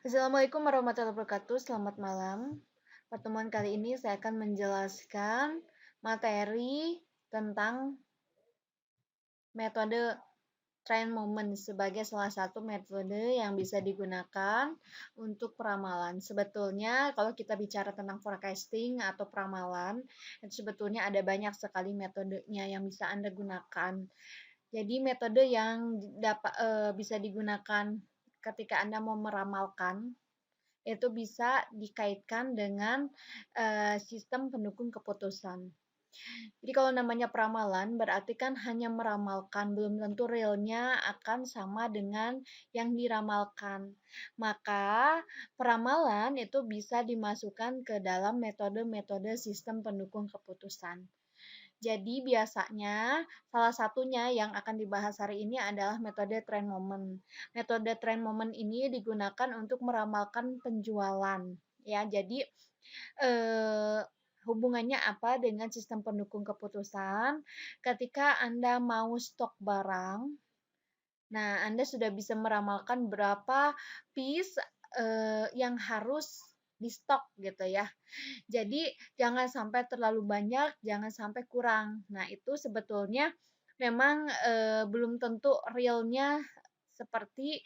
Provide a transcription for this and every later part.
Assalamualaikum warahmatullahi wabarakatuh. Selamat malam. Pertemuan kali ini saya akan menjelaskan materi tentang metode trend moment sebagai salah satu metode yang bisa digunakan untuk peramalan. Sebetulnya kalau kita bicara tentang forecasting atau peramalan, itu sebetulnya ada banyak sekali metodenya yang bisa Anda gunakan. Jadi metode yang bisa digunakan ketika Anda mau meramalkan itu bisa dikaitkan dengan sistem pendukung keputusan. Jadi kalau namanya peramalan berarti kan hanya meramalkan, belum tentu realnya akan sama dengan yang diramalkan. Maka peramalan itu bisa dimasukkan ke dalam metode-metode sistem pendukung keputusan. Jadi biasanya salah satunya yang akan dibahas hari ini adalah metode trend moment. Metode trend moment ini digunakan untuk meramalkan penjualan ya. Jadi eh, hubungannya apa dengan sistem pendukung keputusan? Ketika Anda mau stok barang, nah Anda sudah bisa meramalkan berapa piece yang harus di stok gitu ya. Jadi jangan sampai terlalu banyak, jangan sampai kurang. Nah, itu sebetulnya memang belum tentu realnya seperti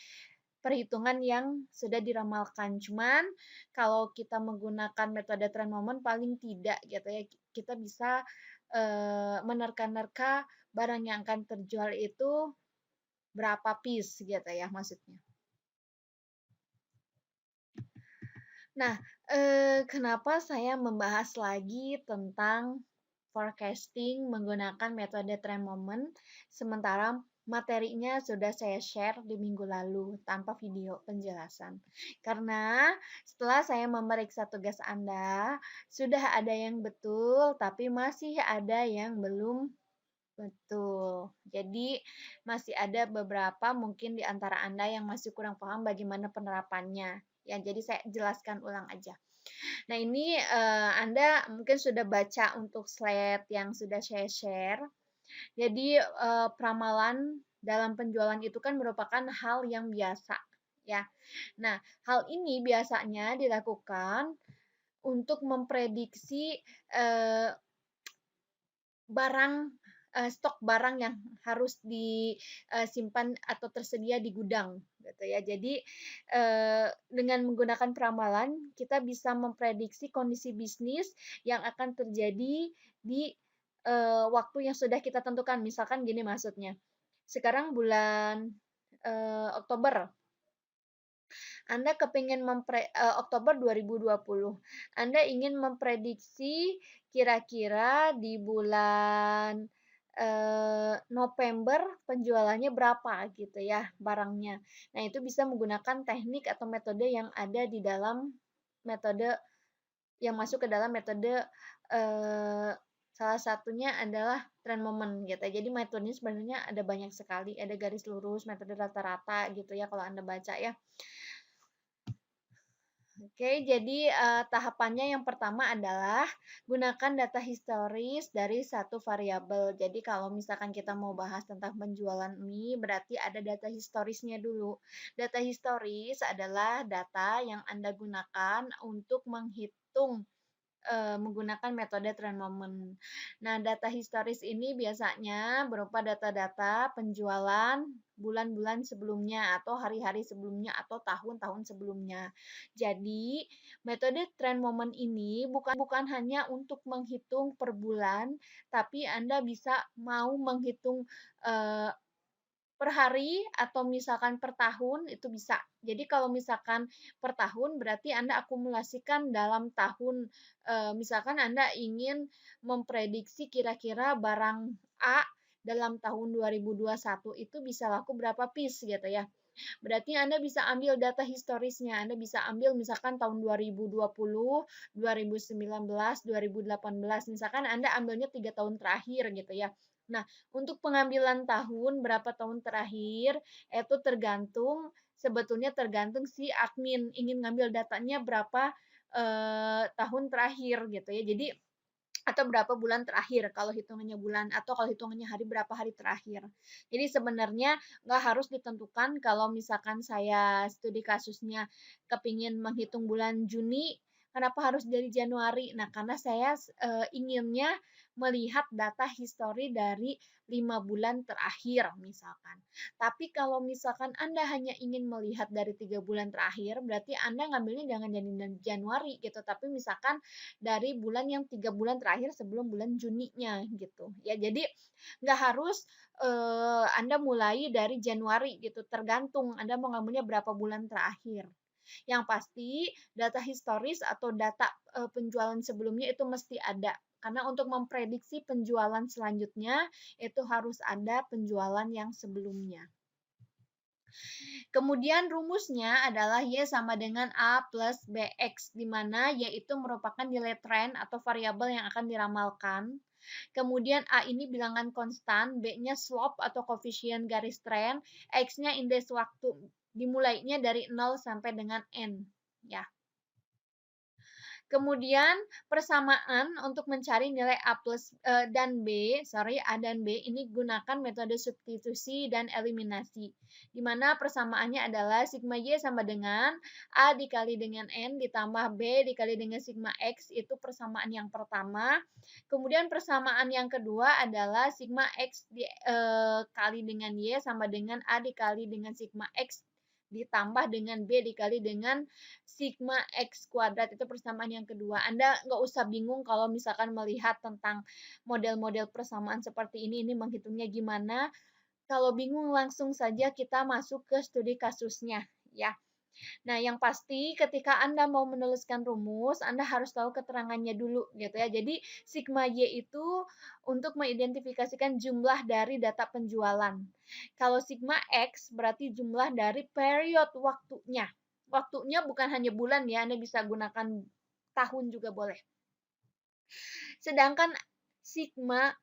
perhitungan yang sudah diramalkan. Cuman kalau kita menggunakan metode trend moment paling tidak gitu ya, kita bisa menerka-nerka barang yang akan terjual itu berapa piece gitu ya maksudnya. Nah, kenapa saya membahas lagi tentang forecasting menggunakan metode trend moment, sementara materinya sudah saya share di minggu lalu tanpa video penjelasan. Karena setelah saya memeriksa tugas Anda, sudah ada yang betul, tapi masih ada yang belum betul. Jadi masih ada beberapa mungkin di antara Anda yang masih kurang paham bagaimana penerapannya. Ya, jadi saya jelaskan ulang aja. Nah, ini Anda mungkin sudah baca untuk slide yang sudah saya share. Jadi peramalan dalam penjualan itu kan merupakan hal yang biasa, ya. Nah, hal ini biasanya dilakukan untuk memprediksi eh, barang stok barang yang harus disimpan atau tersedia di gudang gitu ya. Jadi dengan menggunakan peramalan kita bisa memprediksi kondisi bisnis yang akan terjadi di waktu yang sudah kita tentukan. Misalkan gini maksudnya. Sekarang bulan Oktober. Anda kepingin Oktober 2020. Anda ingin memprediksi kira-kira di bulan November penjualannya berapa gitu ya barangnya. Nah, itu bisa menggunakan teknik atau metode yang ada di dalam metode yang masuk ke dalam metode salah satunya adalah trend moment gitu. Jadi metodenya sebenarnya ada banyak sekali, ada garis lurus, metode rata-rata gitu ya kalau Anda baca ya. Oke, jadi tahapannya yang pertama adalah gunakan data historis dari satu variabel. Jadi kalau misalkan kita mau bahas tentang penjualan mie, berarti ada data historisnya dulu. Data historis adalah data yang Anda gunakan untuk menghitung menggunakan metode trend moment. Nah, data historis ini biasanya berupa data-data penjualan bulan-bulan sebelumnya atau hari-hari sebelumnya atau tahun-tahun sebelumnya. Jadi, metode trend moment ini bukan hanya untuk menghitung per bulan, tapi Anda bisa mau menghitung eh, per hari atau misalkan per tahun itu bisa. Jadi kalau misalkan per tahun berarti Anda akumulasikan dalam tahun, misalkan Anda ingin memprediksi kira-kira barang A dalam tahun 2021 itu bisa laku berapa piece gitu ya. Berarti Anda bisa ambil data historisnya, Anda bisa ambil misalkan tahun 2020, 2019, 2018, misalkan Anda ambilnya 3 tahun terakhir gitu ya. Nah, untuk pengambilan tahun, berapa tahun terakhir, itu sebetulnya tergantung si admin ingin ngambil datanya berapa tahun terakhir gitu ya. Jadi atau berapa bulan terakhir kalau hitungannya bulan, atau kalau hitungannya hari berapa hari terakhir. Jadi sebenarnya nggak harus ditentukan kalau misalkan saya studi kasusnya kepingin menghitung bulan Juni, kenapa harus dari Januari? Nah, karena saya inginnya melihat data histori dari 5 bulan terakhir misalkan. Tapi kalau misalkan Anda hanya ingin melihat dari 3 bulan terakhir, berarti Anda ngambilnya jangan dari Januari gitu, tapi misalkan dari bulan yang 3 bulan terakhir sebelum bulan Juninya gitu ya. Jadi nggak harus Anda mulai dari Januari gitu, tergantung Anda mau ngambilnya berapa bulan terakhir. Yang pasti data historis atau data penjualan sebelumnya itu mesti ada. Karena untuk memprediksi penjualan selanjutnya itu harus ada penjualan yang sebelumnya. Kemudian rumusnya adalah Y sama dengan A plus BX, di mana Y itu merupakan nilai tren atau variabel yang akan diramalkan. Kemudian A ini bilangan konstan, B-nya slope atau koefisien garis tren, X-nya indeks waktu. Dimulainya dari 0 sampai dengan N. Ya. Kemudian persamaan untuk mencari nilai A plus dan B, A dan B ini gunakan metode substitusi dan eliminasi. Di mana persamaannya adalah sigma Y sama dengan A dikali dengan N ditambah B dikali dengan sigma X, itu persamaan yang pertama. Kemudian persamaan yang kedua adalah sigma X dikali dengan Y sama dengan A dikali dengan sigma X ditambah dengan B dikali dengan sigma X kuadrat, itu persamaan yang kedua. Anda nggak usah bingung kalau misalkan melihat tentang model-model persamaan seperti ini menghitungnya gimana. Kalau bingung langsung saja kita masuk ke studi kasusnya ya. Nah, yang pasti ketika Anda mau menuliskan rumus, Anda harus tahu keterangannya dulu gitu ya. Jadi sigma Y itu untuk mengidentifikasikan jumlah dari data penjualan. Kalau sigma X berarti jumlah dari period waktunya. Waktunya bukan hanya bulan ya, Anda bisa gunakan tahun juga boleh. Sedangkan sigma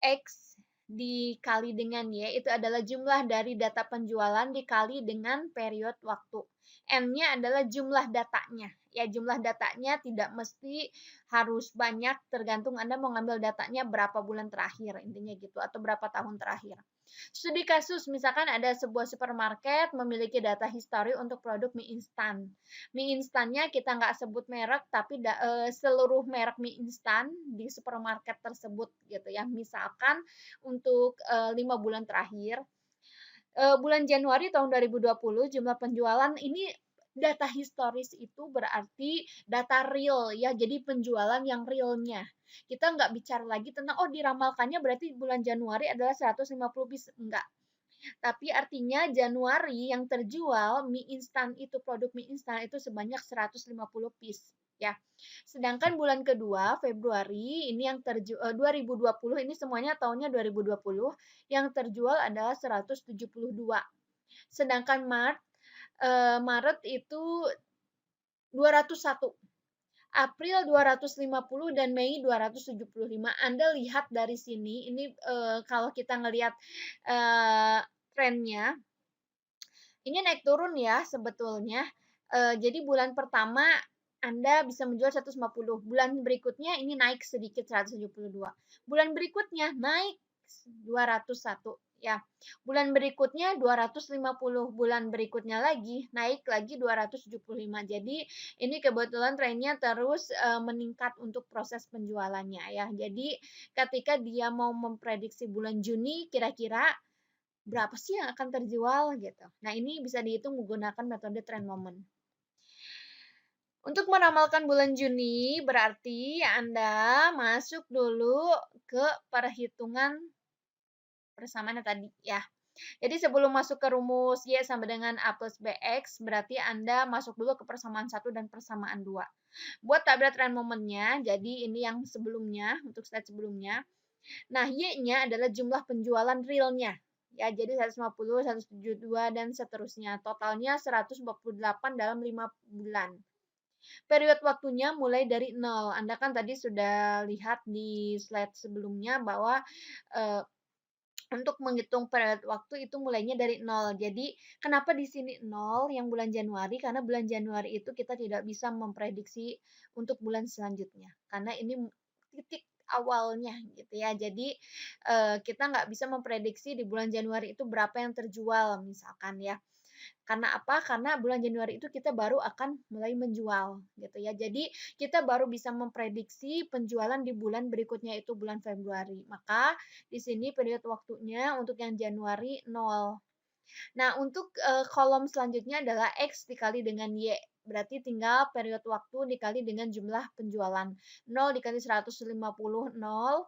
X dikali dengan Y itu adalah jumlah dari data penjualan dikali dengan period waktu. N-nya adalah jumlah datanya. Ya, jumlah datanya tidak mesti harus banyak, tergantung Anda mau ngambil datanya berapa bulan terakhir, intinya gitu, atau berapa tahun terakhir. Studi kasus, misalkan ada sebuah supermarket memiliki data histori untuk produk mie instan. Mie instannya kita nggak sebut merek, tapi seluruh merek mie instan di supermarket tersebut gitu ya. Misalkan untuk 5 bulan terakhir, bulan Januari tahun 2020 jumlah penjualan ini data historis itu berarti data real ya, jadi penjualan yang realnya. Kita nggak bicara lagi tentang oh diramalkannya berarti bulan Januari adalah 150 piece, enggak. Tapi artinya Januari yang terjual mie instan itu, produk mie instan itu sebanyak 150 piece ya. Sedangkan bulan kedua Februari ini yang 2020, ini semuanya tahunnya 2020, yang terjual adalah 172. Sedangkan Maret itu 201. April 250 dan Mei 275. Anda lihat dari sini, ini kalau kita ngelihat trennya, ini naik turun ya sebetulnya. Jadi bulan pertama Anda bisa menjual 150, bulan berikutnya ini naik sedikit 172. Bulan berikutnya naik 201 ya. Bulan berikutnya 250, bulan berikutnya lagi naik lagi 275. Jadi ini kebetulan trennya terus meningkat untuk proses penjualannya ya. Jadi ketika dia mau memprediksi bulan Juni kira-kira berapa sih yang akan terjual gitu. Nah, ini bisa dihitung menggunakan metode trend moment. Untuk meramalkan bulan Juni, berarti Anda masuk dulu ke perhitungan persamaannya tadi ya. Jadi sebelum masuk ke rumus Y sama dengan A plus BX, berarti Anda masuk dulu ke persamaan 1 dan persamaan 2. Buat tabel trend momennya, jadi ini yang sebelumnya, untuk slide sebelumnya. Nah, Y-nya adalah jumlah penjualan realnya. Ya, jadi 150, 172, dan seterusnya. Totalnya 148 dalam 5 bulan. Period waktunya mulai dari 0. Anda kan tadi sudah lihat di slide sebelumnya bahwa untuk menghitung period waktu itu mulainya dari 0. Jadi, kenapa di sini 0 yang bulan Januari? Karena bulan Januari itu kita tidak bisa memprediksi untuk bulan selanjutnya. Karena ini titik awalnya gitu ya. Jadi, kita nggak bisa memprediksi di bulan Januari itu berapa yang terjual misalkan ya. Karena apa? Karena bulan Januari itu kita baru akan mulai menjual gitu ya. Jadi kita baru bisa memprediksi penjualan di bulan berikutnya itu bulan Februari. Maka di sini periode waktunya untuk yang Januari 0. Nah, untuk, kolom selanjutnya adalah X dikali dengan Y. Berarti tinggal periode waktu dikali dengan jumlah penjualan. 0 dikali 150, 0.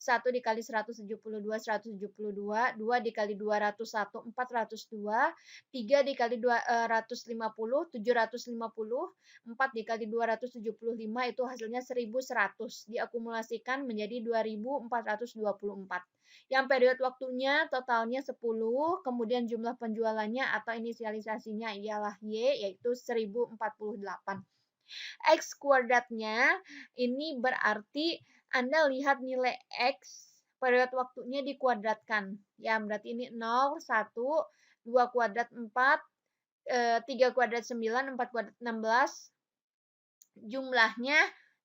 1 dikali 172, 172. 2 dikali 201, 402. 3 dikali 250, 750. 4 dikali 275 itu hasilnya 1100. Diakumulasikan menjadi 2424. Yang periode waktunya totalnya 10, kemudian jumlah penjualannya atau inisialisasinya ialah Y, yaitu 1048. X kuadratnya ini berarti Anda lihat nilai X periode waktunya dikuadratkan. Ya, berarti ini 0, 1, 2 kuadrat 4, 3 kuadrat 9, 4 kuadrat 16, jumlahnya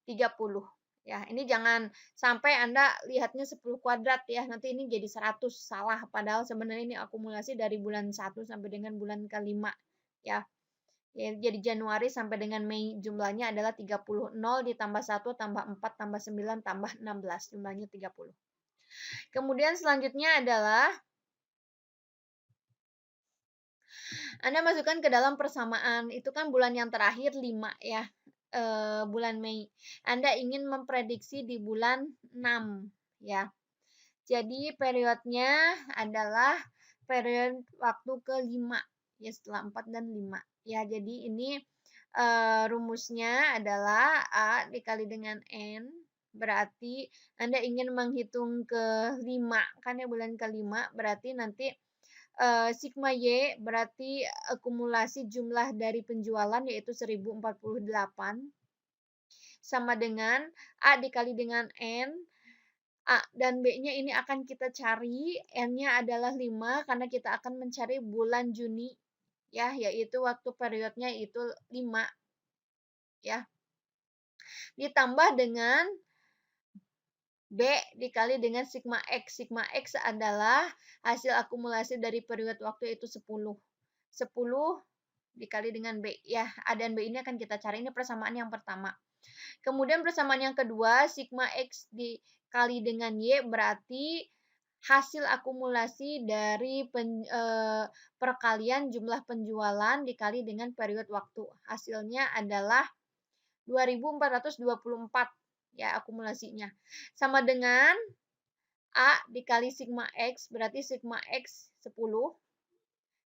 30. Ya, ini jangan sampai Anda lihatnya 10 kuadrat ya, nanti ini jadi 100, salah. Padahal sebenarnya ini akumulasi dari bulan 1 sampai dengan bulan ke-5 ya. Ya, jadi Januari sampai dengan Mei jumlahnya adalah 30. 0 ditambah 1 tambah 4 tambah 9 tambah 16, jumlahnya 30. Kemudian selanjutnya adalah Anda masukkan ke dalam persamaan. Itu kan bulan yang terakhir 5 ya. Bulan Mei. Anda ingin memprediksi di bulan 6 ya. Jadi periodenya adalah periode waktu ke-5 ya, setelah 4 dan 5. Ya, jadi ini rumusnya adalah A dikali dengan N, berarti Anda ingin menghitung ke-5 kan ya, bulan ke-5 berarti nanti sigma Y berarti akumulasi jumlah dari penjualan yaitu 1048 sama dengan A dikali dengan N. A dan B-nya ini akan kita cari, N-nya adalah 5 karena kita akan mencari bulan Juni ya, yaitu waktu periodnya itu 5 ya. Ditambah dengan B dikali dengan sigma X. Sigma X adalah hasil akumulasi dari periode waktu itu 10. 10 dikali dengan B ya. A dan B ini akan kita cari, ini persamaan yang pertama. Kemudian persamaan yang kedua, sigma X dikali dengan Y berarti hasil akumulasi dari perkalian jumlah penjualan dikali dengan periode waktu. Hasilnya adalah 2424 ya akumulasinya. Sama dengan A dikali sigma X, berarti sigma X 10.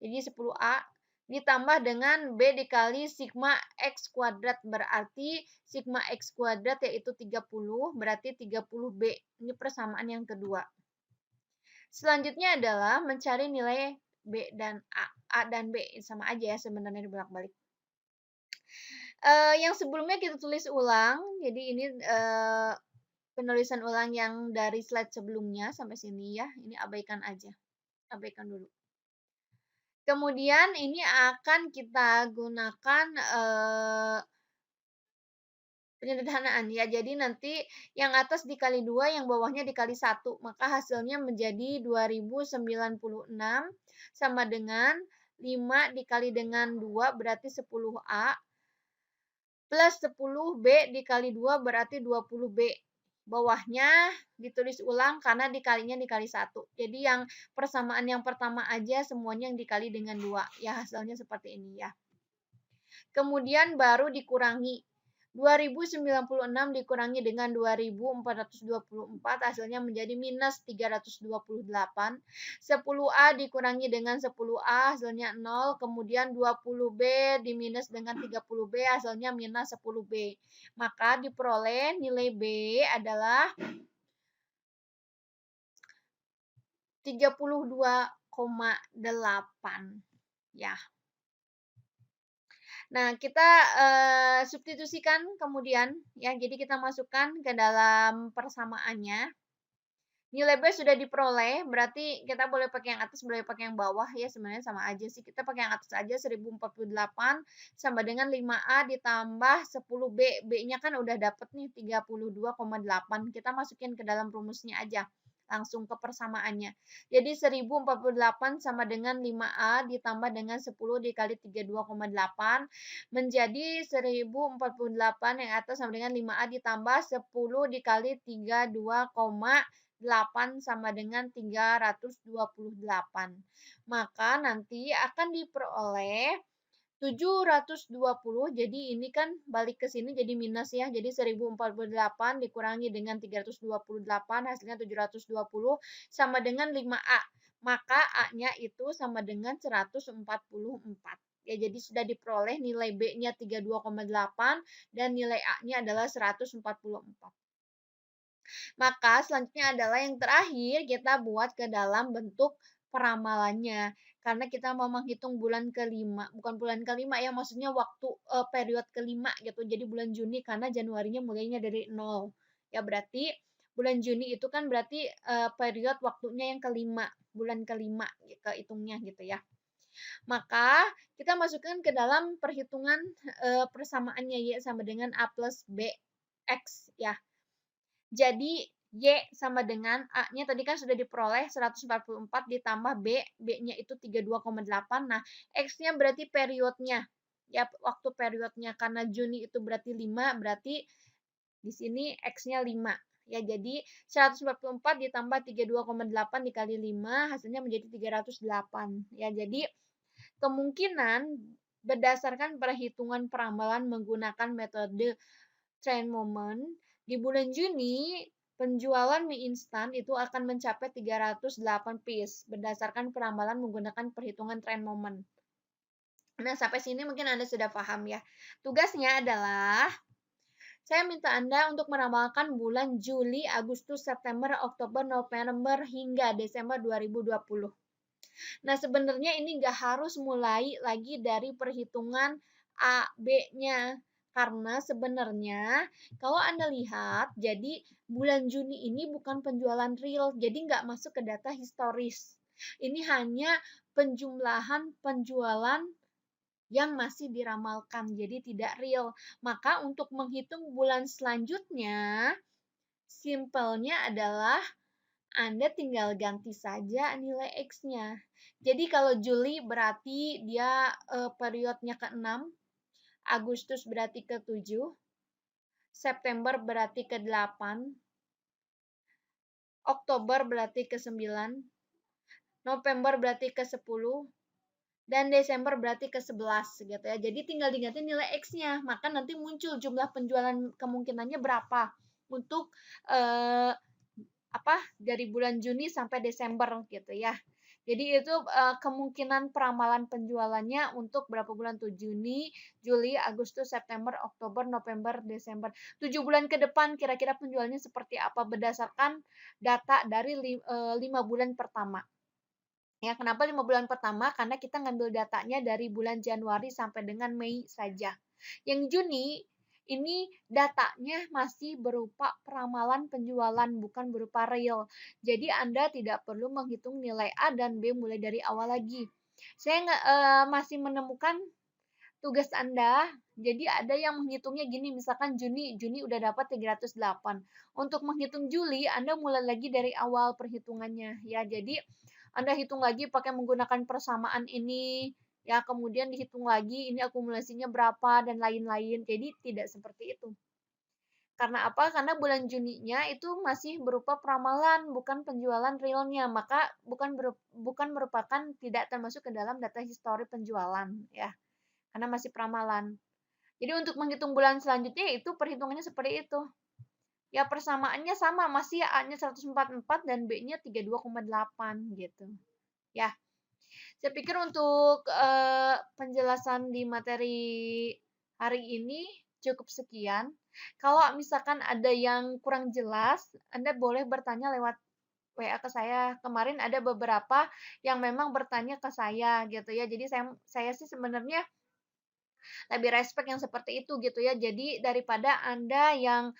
Jadi 10A ditambah dengan B dikali sigma X kuadrat, berarti sigma X kuadrat yaitu 30, berarti 30B. Ini persamaan yang kedua. Selanjutnya adalah mencari nilai B dan A. A dan B sama aja ya sebenarnya dibolak-balik. Yang sebelumnya kita tulis ulang, jadi ini penulisan ulang yang dari slide sebelumnya sampai sini ya, ini abaikan aja, abaikan dulu. Kemudian ini akan kita gunakan penyederhanaan ya, jadi nanti yang atas dikali 2, yang bawahnya dikali 1, maka hasilnya menjadi 2096 sama dengan 5 dikali dengan 2 berarti 10A plus 10B dikali 2 berarti 20B. Bawahnya ditulis ulang karena dikalinya dikali 1. Jadi yang persamaan yang pertama aja semuanya yang dikali dengan 2. Ya hasilnya seperti ini ya. Kemudian baru dikurangi. 2096 dikurangi dengan 2424 hasilnya menjadi minus 328. 10A dikurangi dengan 10A hasilnya 0. Kemudian 20B diminus dengan 30B hasilnya minus 10B. Maka diperoleh nilai B adalah 32,8 ya. Nah, kita substitusikan kemudian ya. Jadi kita masukkan ke dalam persamaannya. Nilai B sudah diperoleh, berarti kita boleh pakai yang atas, boleh pakai yang bawah ya, sebenarnya sama aja sih. Kita pakai yang atas aja 1048 sama dengan 5A ditambah 10B. B-nya kan udah dapet nih 32,8. Kita masukin ke dalam rumusnya aja. Langsung ke persamaannya. Jadi 1048 sama dengan 5A ditambah dengan 10 dikali 32,8 menjadi 1048 yang atas sama dengan 5A ditambah 10 dikali 32,8 sama dengan 328. Maka nanti akan diperoleh 720. Jadi ini kan balik ke sini jadi minus ya. Jadi 1048 dikurangi dengan 328 hasilnya 720 sama dengan 5A. Maka A-nya itu sama dengan 144. Ya, jadi sudah diperoleh nilai B-nya 32,8 dan nilai A-nya adalah 144. Maka selanjutnya adalah yang terakhir kita buat ke dalam bentuk peramalannya. Karena kita mau menghitung bulan kelima, bukan bulan kelima ya, maksudnya waktu periode kelima gitu. Jadi bulan Juni karena Januarinya mulainya dari 0. Ya berarti bulan Juni itu kan berarti periode waktunya yang kelima, bulan kelima kehitungnya gitu ya. Maka kita masukkan ke dalam perhitungan persamaannya Y sama dengan A plus B X ya. Jadi Y sama dengan A-nya tadi kan sudah diperoleh 144 ditambah B, B-nya itu 32,8. Nah, X-nya berarti periodnya. Ya, waktu periodnya karena Juni itu berarti 5, berarti di sini X-nya 5. Ya, jadi 144 ditambah 32,8 dikali 5 hasilnya menjadi 308. Ya, jadi kemungkinan berdasarkan perhitungan peramalan menggunakan metode trend moment, di bulan Juni penjualan mie instan itu akan mencapai 308 piece berdasarkan peramalan menggunakan perhitungan trend moment. Nah, sampai sini mungkin Anda sudah paham ya. Tugasnya adalah saya minta Anda untuk meramalkan bulan Juli, Agustus, September, Oktober, November, hingga Desember 2020. Nah, sebenarnya ini nggak harus mulai lagi dari perhitungan A, B-nya. Karena sebenarnya kalau Anda lihat, jadi bulan Juni ini bukan penjualan real, jadi nggak masuk ke data historis. Ini hanya penjumlahan penjualan yang masih diramalkan, jadi tidak real. Maka untuk menghitung bulan selanjutnya, simpelnya adalah Anda tinggal ganti saja nilai X-nya. Jadi kalau Juli berarti dia periodnya ke-6, Agustus berarti ke-7, September berarti ke-8, Oktober berarti ke-9, November berarti ke-10, dan Desember berarti ke-11 gitu ya. Jadi tinggal diganti nilai X-nya, maka nanti muncul jumlah penjualan kemungkinannya berapa untuk dari bulan Juni sampai Desember gitu ya. Jadi itu kemungkinan peramalan penjualannya untuk berapa bulan tuh? Juni, Juli, Agustus, September, Oktober, November, Desember. 7 bulan ke depan kira-kira penjualannya seperti apa berdasarkan data dari 5 bulan pertama. Ya, kenapa 5 bulan pertama? Karena kita ngambil datanya dari bulan Januari sampai dengan Mei saja. Yang Juni ini datanya masih berupa peramalan penjualan, bukan berupa real. Jadi Anda tidak perlu menghitung nilai A dan B mulai dari awal lagi. Saya masih menemukan tugas Anda, jadi ada yang menghitungnya gini, misalkan Juni udah dapat 308. Untuk menghitung Juli, Anda mulai lagi dari awal perhitungannya. Ya, jadi Anda hitung lagi pakai menggunakan persamaan ini, ya kemudian dihitung lagi ini akumulasinya berapa dan lain-lain. Jadi tidak seperti itu. Karena apa? Karena bulan Juninya itu masih berupa peramalan, bukan penjualan realnya. Maka bukan merupakan tidak termasuk ke dalam data histori penjualan, ya. Karena masih peramalan. Jadi untuk menghitung bulan selanjutnya itu perhitungannya seperti itu. Ya persamaannya sama, masih A-nya 144 dan B-nya 32,8 gitu. Ya. Saya pikir untuk penjelasan di materi hari ini cukup sekian. Kalau misalkan ada yang kurang jelas, Anda boleh bertanya lewat WA ke saya. Kemarin ada beberapa yang memang bertanya ke saya gitu ya. Jadi saya sih sebenarnya lebih respect yang seperti itu gitu ya. Jadi daripada Anda yang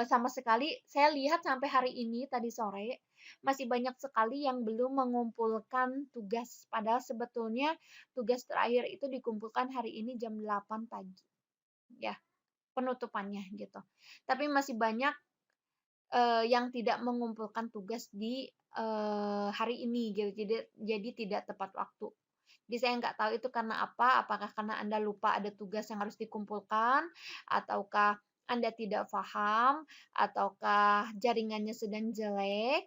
sama sekali saya lihat sampai hari ini tadi sore masih banyak sekali yang belum mengumpulkan tugas. Padahal sebetulnya tugas terakhir itu dikumpulkan hari ini jam 8 pagi. Ya, penutupannya gitu. Tapi masih banyak yang tidak mengumpulkan tugas di hari ini gitu. Jadi tidak tepat waktu. Jadi saya nggak tahu itu karena apa, apakah karena Anda lupa ada tugas yang harus dikumpulkan, ataukah Anda tidak paham, ataukah jaringannya sedang jelek,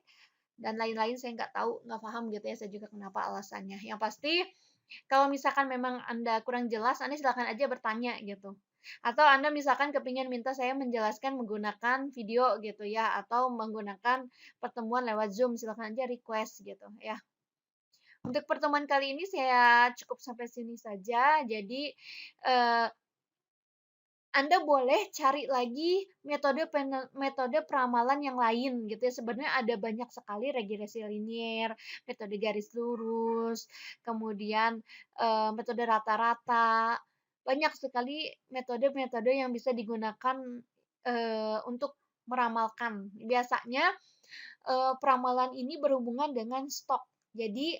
dan lain-lain saya nggak tahu, nggak paham gitu ya, saya juga kenapa alasannya. Yang pasti, kalau misalkan memang Anda kurang jelas, Anda silakan aja bertanya gitu. Atau Anda misalkan kepingin minta saya menjelaskan menggunakan video gitu ya, atau menggunakan pertemuan lewat Zoom, silakan aja request gitu ya. Untuk pertemuan kali ini saya cukup sampai sini saja. Jadi, eee, Anda boleh cari lagi metode peramalan yang lain gitu ya. Sebenarnya ada banyak sekali regresi linier, metode garis lurus, kemudian, metode rata-rata. Banyak sekali metode-metode yang bisa digunakan, untuk meramalkan. Biasanya, peramalan ini berhubungan dengan stok. Jadi,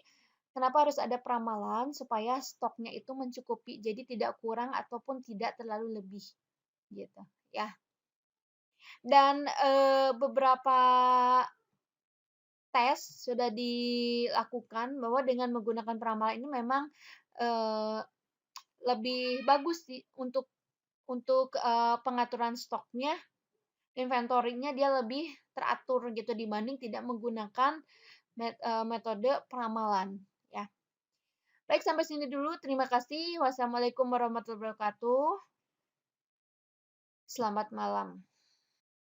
kenapa harus ada peramalan? Supaya stoknya itu mencukupi, jadi tidak kurang ataupun tidak terlalu lebih, gitu, ya. Dan, beberapa tes sudah dilakukan bahwa dengan menggunakan peramalan ini memang, eee, lebih bagus sih untuk pengaturan stoknya, inventory-nya dia lebih teratur gitu dibanding tidak menggunakan metode peramalan, ya. Baik, sampai sini dulu. Terima kasih. Wassalamualaikum warahmatullahi wabarakatuh. Selamat malam.